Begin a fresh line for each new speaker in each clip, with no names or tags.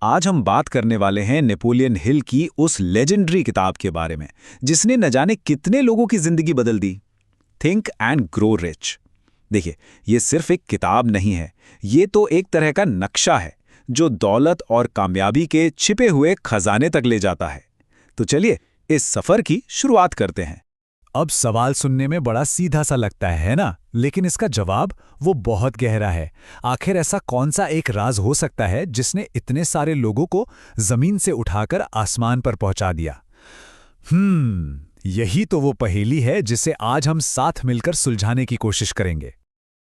आज हम बात करने वाले हैं नेपोलियन हिल की उस लेजेंडरी किताब के बारे में जिसने न जाने कितने लोगों की जिंदगी बदल दी। Think and grow rich. देखिए, ये सिर्फ एक किताब नहीं है, ये तो एक तरह का नक्शा है जो दौलत और कामयाबी के छिपे हुए खजाने तक ले जाता है। तो चलिए इस सफर की शुरुआत करते हैं।
अब सवाल सुनने में बड़ा सीधा सा लगता है ना? लेकिन इसका जवाब वो बहुत गहरा है। आखिर ऐसा कौन सा एक राज हो सकता है जिसने इतने सारे लोगों को जमीन से उठाकर आसमान पर पहुंचा दिया? यही तो वो पहेली है जिसे आज हम साथ मिलकर सुलझाने की कोशिश करेंगे।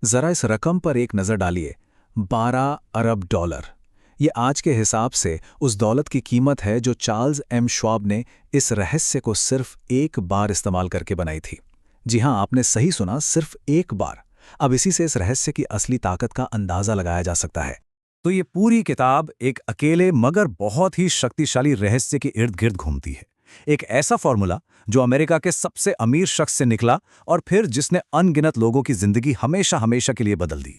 जरा इस रकम पर एक नजर डालिए, 12 अरब डॉलर। ये आज के हिसाब से उस दौलत की कीमत है जो चार्ल्स एम श्वाब ने इस रहस्य को सिर्फ एक बार इस्तेमाल करके बनाई थी। जी हां, आपने सही सुना, सिर्फ एक बार। अब इसी से इस रहस्य की असली ताकत का अंदाजा लगाया जा सकता है।
तो ये पूरी किताब एक अकेले मगर बहुत ही शक्तिशाली रहस्य के इर्द गिर्द घूमती है। एक ऐसा फॉर्मूला जो अमेरिका के सबसे अमीर शख्स से निकला और फिर जिसने अनगिनत लोगों की जिंदगी हमेशा हमेशा के लिए बदल दी।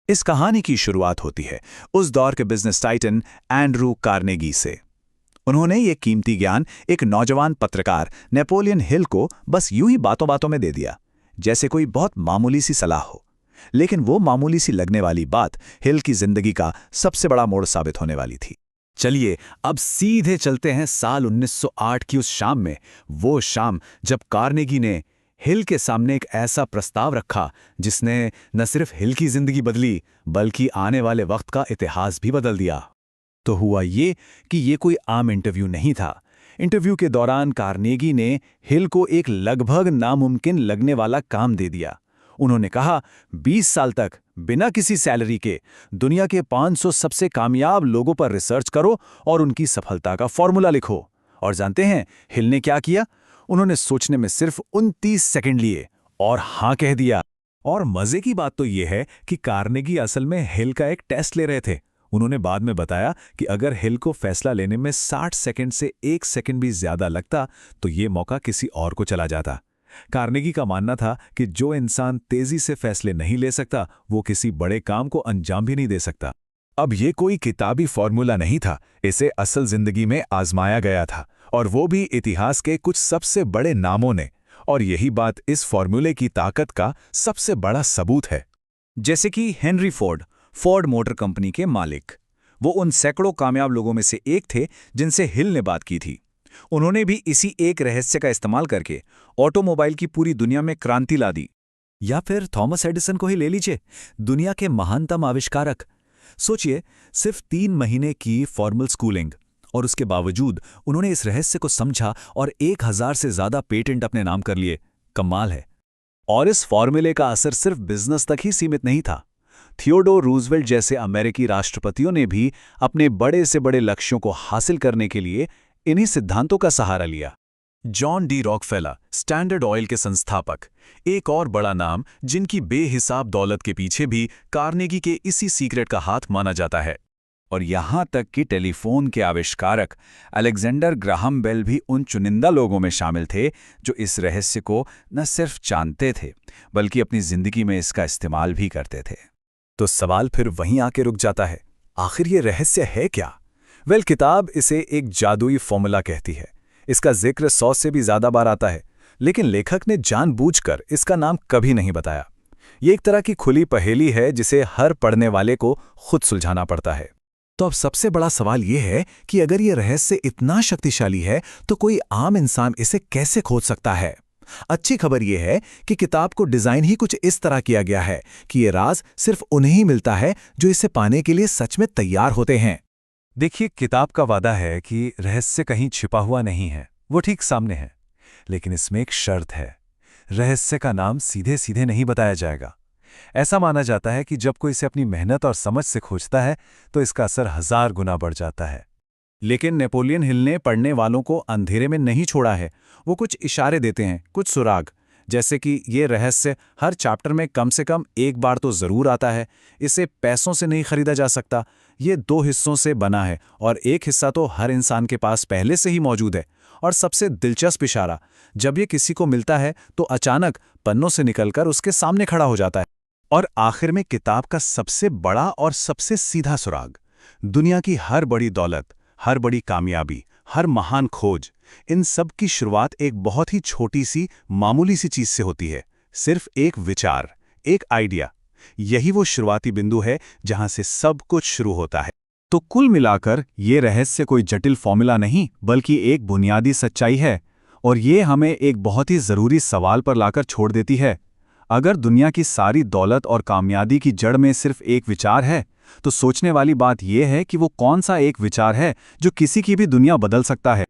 इस कहानी की शुरुआत होती है उस दौर के बिजनेस टाइटन एंड्रू कार्नेगी से। उन्होंने ये कीमती ज्ञान एक नौजवान पत्रकार नेपोलियन हिल को बस यूं ही बातों बातों में दे दिया, जैसे कोई बहुत मामूली सी सलाह हो। लेकिन वो मामूली सी लगने वाली बात हिल की जिंदगी का सबसे बड़ा मोड़ साबित होने वाली थी।
चलिए अब सीधे चलते हैं साल 1908 की उस शाम में। वो शाम जब कार्नेगी ने हिल के सामने एक ऐसा प्रस्ताव रखा जिसने न सिर्फ हिल की जिंदगी बदली बल्कि आने वाले वक्त का इतिहास भी बदल दिया। तो हुआ ये कि ये कोई आम इंटरव्यू नहीं था। इंटरव्यू के दौरान कार्नेगी ने हिल को एक लगभग नामुमकिन लगने वाला काम दे दिया। उन्होंने कहा, 20 साल तक बिना किसी सैलरी के दुनिया के 500 सबसे कामयाब लोगों पर रिसर्च करो और उनकी सफलता का फॉर्मूला लिखो। और जानते हैं हिल ने क्या किया? उन्होंने सोचने में सिर्फ 29 सेकंड लिए और हां कह दिया। और मजे की बात तो यह है कि कार्नेगी असल में हिल का एक टेस्ट ले रहे थे। उन्होंने बाद में बताया कि अगर हिल को फैसला लेने में 60 सेकंड से 1 सेकंड भी ज्यादा लगता तो ये मौका किसी और को चला जाता। कार्नेगी का मानना था कि जो इंसान तेजी से फैसले नहीं ले सकता वो किसी बड़े काम को अंजाम भी नहीं दे सकता। अब ये कोई किताबी फॉर्मूला नहीं था, इसे असल जिंदगी में आजमाया गया था, और वो भी इतिहास के कुछ सबसे बड़े नामों ने। और यही बात इस फॉर्मूले की ताकत का सबसे बड़ा सबूत है।
जैसे कि Henry Ford, Ford motor company के मालिक, वो उन सैकड़ों कामयाब लोगों में से एक थे जिनसे हिल ने बात की थी। उन्होंने भी इसी एक रहस्य का इस्तेमाल करके ऑटोमोबाइल की पूरी दुनिया में क्रांति ला दी।
या फिर थॉमस एडिसन को ही ले लीजिए, दुनिया के महानतम आविष्कारक। सोचिए, सिर्फ 3 महीने की फॉर्मल स्कूलिंग और उसके बावजूद उन्होंने इस रहस्य को समझा और 1000 से ज्यादा पेटेंट अपने नाम कर लिए। कमाल है।
और इस फॉर्मूले का असर सिर्फ बिजनेस तक ही सीमित नहीं था। थियोडोर रूजवेल्ट जैसे अमेरिकी राष्ट्रपतियों ने भी अपने बड़े से बड़े लक्ष्यों को हासिल करने के लिए इन्हीं सिद्धांतों का सहारा लिया।
John D Rockefeller, standard oil के संस्थापक, एक और बड़ा नाम जिनकी बेहिसाब दौलत के पीछे भी कार्नेगी के इसी सीक्रेट का हाथ माना जाता है।
और यहां तक कि टेलीफोन के आविष्कारक अलेक्जेंडर ग्राहम बेल भी उन चुनिंदा लोगों में शामिल थे जो इस रहस्य को न सिर्फ जानते थे बल्कि अपनी जिंदगी में इसका इस्तेमाल भी करते थे।
तो सवाल फिर वहीं आके रुक जाता है, आखिर ये रहस्य है क्या? किताब इसे एक जादुई फॉर्मूला कहती है। इसका जिक्र 100 से भी ज्यादा बार आता है, लेकिन लेखक ने जानबूझकर इसका नाम कभी नहीं बताया। ये एक तरह की खुली पहेली है जिसे हर पढ़ने वाले को खुद सुलझाना पड़ता है। तो अब सबसे बड़ा सवाल यह है कि अगर ये रहस्य इतना शक्तिशाली है तो कोई आम इंसान इसे कैसे खोज सकता है? अच्छी खबर यह है कि किताब को डिजाइन ही कुछ इस तरह किया गया है कि ये राज सिर्फ उन्हें ही मिलता है जो इसे पाने के लिए सच में तैयार होते हैं। देखिए, किताब का वादा है कि रहस्य कहीं छिपा हुआ नहीं है, वो ठीक सामने है। लेकिन इसमें एक शर्त है, रहस्य का नाम सीधे सीधे नहीं बताया जाएगा। ऐसा माना जाता है कि जब कोई इसे अपनी मेहनत और समझ से खोजता है तो इसका असर 1000 गुना बढ़ जाता है।
लेकिन नेपोलियन हिल ने पढ़ने वालों को अंधेरे में नहीं छोड़ा है। वो कुछ इशारे देते हैं, कुछ सुराग, जैसे कि ये रहस्य हर चैप्टर में कम से कम एक बार तो जरूर आता है। इसे पैसों से नहीं खरीदा जा सकता। ये 2 हिस्सों से बना है और एक हिस्सा तो हर इंसान के पास पहले से ही मौजूद है। और सबसे दिलचस्प इशारा, जब ये किसी को मिलता है तो अचानक पन्नों से निकलकर उसके सामने खड़ा हो जाता है। और आखिर में किताब का सबसे बड़ा और सबसे सीधा सुराग, दुनिया की हर बड़ी दौलत, हर बड़ी कामयाबी, हर महान खोज, इन सब की शुरुआत एक बहुत ही छोटी सी मामूली सी चीज से होती है। सिर्फ एक विचार, एक आइडिया। यही वो शुरुआती बिंदु है जहां से सब कुछ शुरू होता है।
तो कुल मिलाकर ये रहस्य कोई जटिल फॉर्मूला नहीं बल्कि एक बुनियादी सच्चाई है, और ये हमें एक बहुत ही ज़रूरी सवाल पर लाकर छोड़ देती है। अगर दुनिया की सारी दौलत और कामयाबी की जड़ में सिर्फ एक विचार है, तो सोचने वाली बात यह है कि वो कौन सा एक विचार है जो किसी की भी दुनिया बदल सकता है।